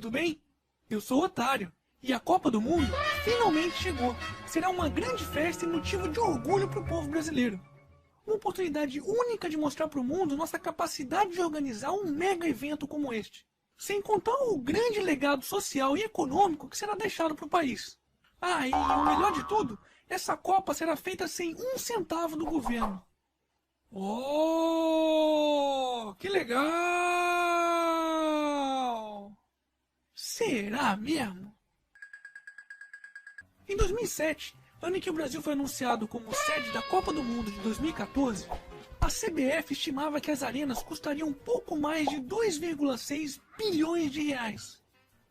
tudo bem? Eu sou o Otário, e a Copa do Mundo finalmente chegou. Será uma grande festa e motivo de orgulho para o povo brasileiro. Uma oportunidade única de mostrar para o mundo nossa capacidade de organizar um mega evento como este. Sem contar o grande legado social e econômico que será deixado para o país. Ah, e o melhor de tudo, essa Copa será feita sem um centavo do governo. Oh, que legal! Será mesmo? Em 2007, ano em que o Brasil foi anunciado como sede da Copa do Mundo de 2014, a CBF estimava que as arenas custariam um pouco mais de 2,6 bilhões de reais.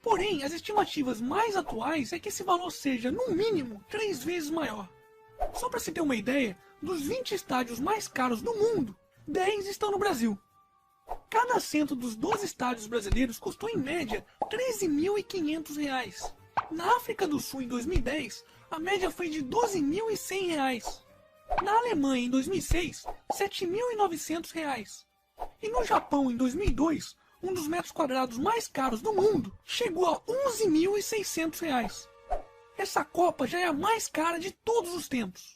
Porém, as estimativas mais atuais é que esse valor seja, no mínimo, 3 vezes maior. Só para se ter uma ideia, dos 20 estádios mais caros do mundo, 10 estão no Brasil. Cada assento dos 12 estádios brasileiros custou em média R$ 13.500. Na África do Sul em 2010, a média foi de R$ 12.100. Na Alemanha em 2006, R$ 7.900. E no Japão em 2002, um dos metros quadrados mais caros do mundo chegou a R$ 11.600. Essa Copa já é a mais cara de todos os tempos.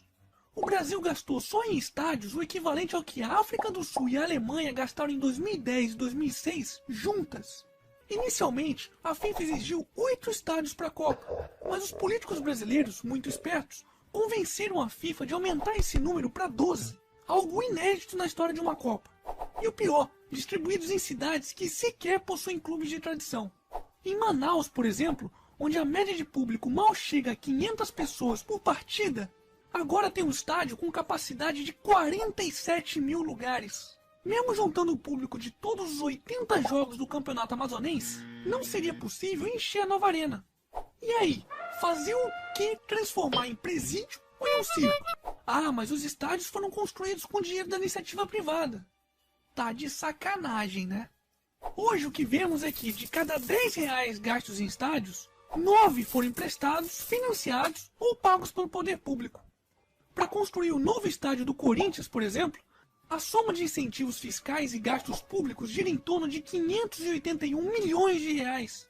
O Brasil gastou só em estádios o equivalente ao que a África do Sul e a Alemanha gastaram em 2010 e 2006 juntas. Inicialmente, a FIFA exigiu 8 estádios para a Copa, mas os políticos brasileiros, muito espertos, convenceram a FIFA de aumentar esse número para 12, algo inédito na história de uma Copa. E o pior, distribuídos em cidades que sequer possuem clubes de tradição. Em Manaus, por exemplo, onde a média de público mal chega a 500 pessoas por partida, agora tem um estádio com capacidade de 47 mil lugares. Mesmo juntando o público de todos os 80 jogos do Campeonato Amazonense, não seria possível encher a nova arena. E aí, fazer o que transformar em presídio ou em um circo? Ah, mas os estádios foram construídos com dinheiro da iniciativa privada. Tá de sacanagem, né? Hoje o que vemos é que de cada R$ 10 gastos em estádios, 9 foram emprestados, financiados ou pagos pelo poder público. Para construir o novo estádio do Corinthians, por exemplo, a soma de incentivos fiscais e gastos públicos gira em torno de 581 milhões de reais.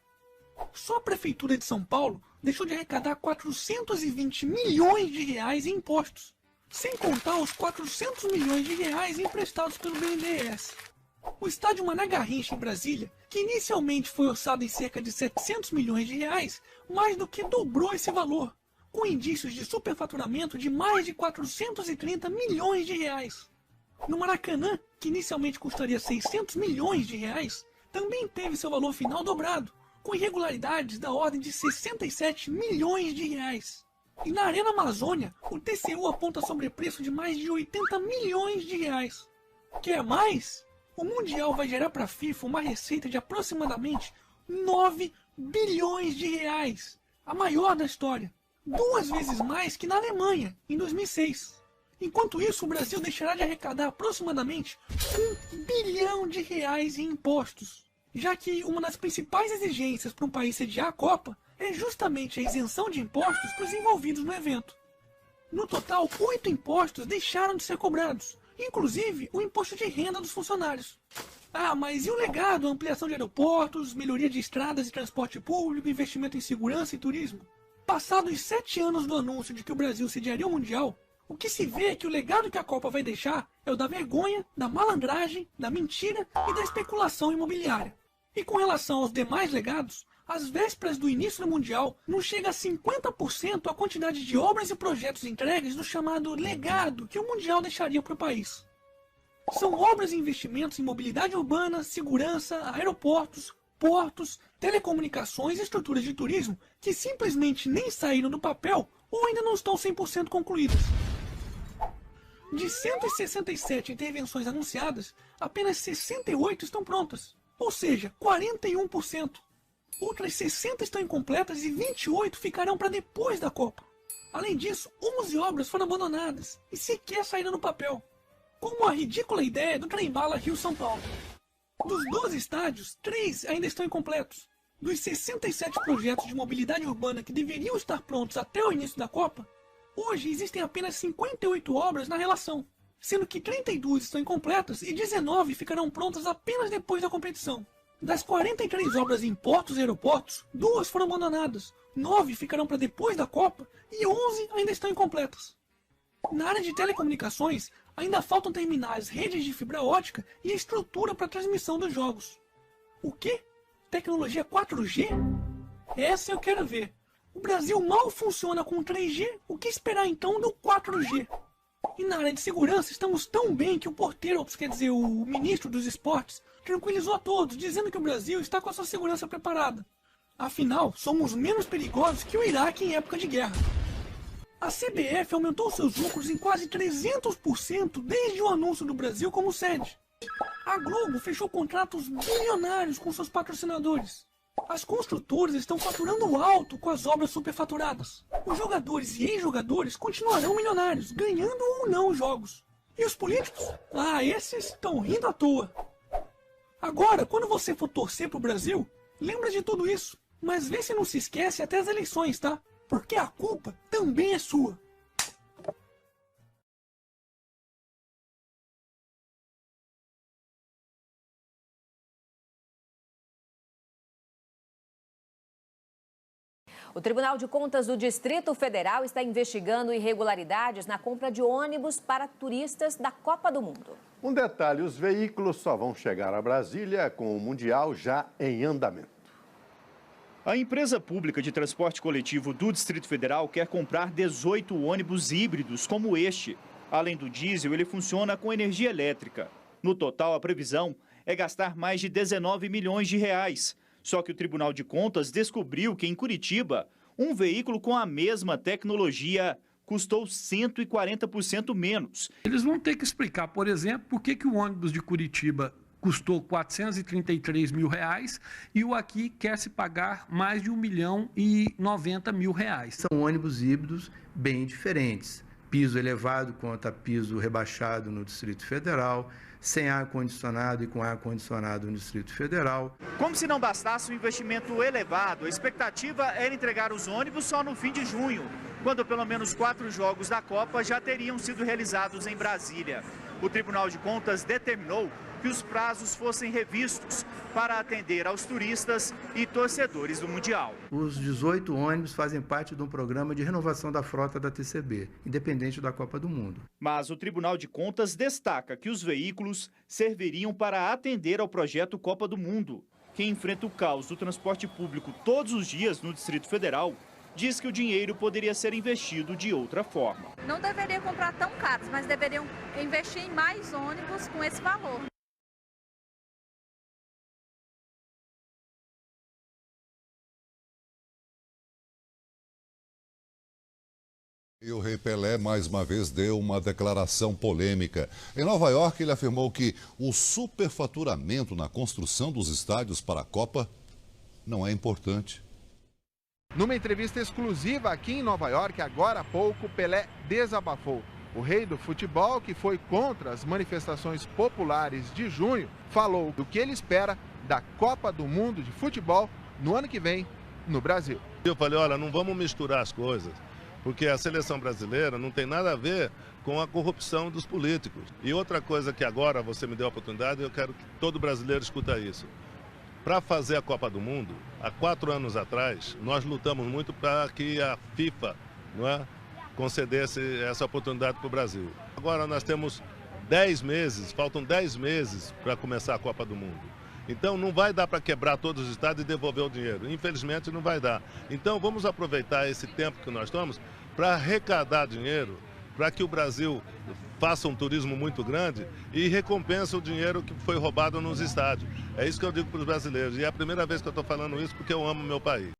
Só a Prefeitura de São Paulo deixou de arrecadar 420 milhões de reais em impostos, sem contar os 400 milhões de reais emprestados pelo BNDES. O estádio Mané Garrincha em Brasília, que inicialmente foi orçado em cerca de 700 milhões de reais, mais do que dobrou esse valor, com indícios de superfaturamento de mais de 430 milhões de reais. No Maracanã, que inicialmente custaria 600 milhões de reais, também teve seu valor final dobrado, com irregularidades da ordem de 67 milhões de reais. E na Arena Amazônia, o TCU aponta sobrepreço de mais de 80 milhões de reais. Quer mais? O Mundial vai gerar para a FIFA uma receita de aproximadamente 9 bilhões de reais, a maior da história, 2 vezes mais que na Alemanha, em 2006. Enquanto isso, o Brasil deixará de arrecadar aproximadamente 1 bilhão de reais em impostos, já que uma das principais exigências para um país sediar a Copa é justamente a isenção de impostos para os envolvidos no evento. No total, 8 impostos deixaram de ser cobrados, inclusive o imposto de renda dos funcionários. Ah, mas e o legado, a ampliação de aeroportos, melhoria de estradas e transporte público, investimento em segurança e turismo? Passados 7 anos do anúncio de que o Brasil sediaria o Mundial, o que se vê é que o legado que a Copa vai deixar é o da vergonha, da malandragem, da mentira e da especulação imobiliária. E com relação aos demais legados, às vésperas do início do Mundial, não chega a 50% a quantidade de obras e projetos entregues do chamado legado que o Mundial deixaria para o país. São obras e investimentos em mobilidade urbana, segurança, aeroportos, portos, telecomunicações e estruturas de turismo que simplesmente nem saíram do papel ou ainda não estão 100% concluídas. De 167 intervenções anunciadas, apenas 68 estão prontas, ou seja, 41%. Outras 60 estão incompletas e 28 ficarão para depois da Copa. Além disso, 11 obras foram abandonadas e sequer saíram no papel, como a ridícula ideia do trem-bala Rio-São Paulo. Dos 12 estádios, 3 ainda estão incompletos. Dos 67 projetos de mobilidade urbana que deveriam estar prontos até o início da Copa, hoje existem apenas 58 obras na relação, sendo que 32 estão incompletas e 19 ficarão prontas apenas depois da competição. Das 43 obras em portos e aeroportos, 2 foram abandonadas, 9 ficarão para depois da Copa e 11 ainda estão incompletas. Na área de telecomunicações, ainda faltam terminais, redes de fibra ótica e a estrutura para transmissão dos jogos. O quê? Tecnologia 4G? Essa eu quero ver. O Brasil mal funciona com 3G, o que esperar então do 4G? E na área de segurança estamos tão bem que o porteiro, quer dizer, o ministro dos esportes, tranquilizou a todos, dizendo que o Brasil está com a sua segurança preparada. Afinal, somos menos perigosos que o Iraque em época de guerra. A CBF aumentou seus lucros em quase 300% desde o anúncio do Brasil como sede. A Globo fechou contratos bilionários com seus patrocinadores. As construtoras estão faturando alto com as obras superfaturadas. Os jogadores e ex-jogadores continuarão milionários, ganhando ou não os jogos. E os políticos? Ah, esses estão rindo à toa. Agora, quando você for torcer pro Brasil, lembra de tudo isso. Mas vê se não se esquece até as eleições, tá? Porque a culpa também é sua. O Tribunal de Contas do Distrito Federal está investigando irregularidades na compra de ônibus para turistas da Copa do Mundo. Um detalhe, os veículos só vão chegar a Brasília com o Mundial já em andamento. A empresa pública de transporte coletivo do Distrito Federal quer comprar 18 ônibus híbridos como este. Além do diesel, ele funciona com energia elétrica. No total, a previsão é gastar mais de 19 milhões de reais. Só que o Tribunal de Contas descobriu que em Curitiba, um veículo com a mesma tecnologia custou 140% menos. Eles vão ter que explicar, por exemplo, por que o ônibus de Curitiba custou R$ 433 mil e o aqui quer se pagar mais de R$ 1.090.000. São ônibus híbridos bem diferentes. Piso elevado contra piso rebaixado no Distrito Federal, sem ar-condicionado e com ar-condicionado no Distrito Federal. Como se não bastasse um investimento elevado, a expectativa era entregar os ônibus só no fim de junho, quando pelo menos 4 jogos da Copa já teriam sido realizados em Brasília. O Tribunal de Contas determinou que os prazos fossem revistos para atender aos turistas e torcedores do Mundial. Os 18 ônibus fazem parte de um programa de renovação da frota da TCB, independente da Copa do Mundo. Mas o Tribunal de Contas destaca que os veículos serviriam para atender ao projeto Copa do Mundo. Quem enfrenta o caos do transporte público todos os dias no Distrito Federal diz que o dinheiro poderia ser investido de outra forma. Não deveria comprar tão caros, mas deveriam investir em mais ônibus com esse valor. E o rei Pelé, mais uma vez, deu uma declaração polêmica. Em Nova York, ele afirmou que o superfaturamento na construção dos estádios para a Copa não é importante. Numa entrevista exclusiva aqui em Nova York, agora há pouco, Pelé desabafou. O rei do futebol, que foi contra as manifestações populares de junho, falou do que ele espera da Copa do Mundo de futebol no ano que vem no Brasil. Eu falei, olha, não vamos misturar as coisas, porque a seleção brasileira não tem nada a ver com a corrupção dos políticos. E outra coisa que agora você me deu a oportunidade, eu quero que todo brasileiro escuta isso. Para fazer a Copa do Mundo, há 4 anos atrás, nós lutamos muito para que a FIFA, não é, concedesse essa oportunidade para o Brasil. Agora nós temos 10 meses, faltam 10 meses para começar a Copa do Mundo. Então não vai dar para quebrar todos os estádios e devolver o dinheiro. Infelizmente não vai dar. Então vamos aproveitar esse tempo que nós estamos para arrecadar dinheiro, para que o Brasil faça um turismo muito grande e recompense o dinheiro que foi roubado nos estádios. É isso que eu digo para os brasileiros. E é a primeira vez que eu estou falando isso porque eu amo meu país.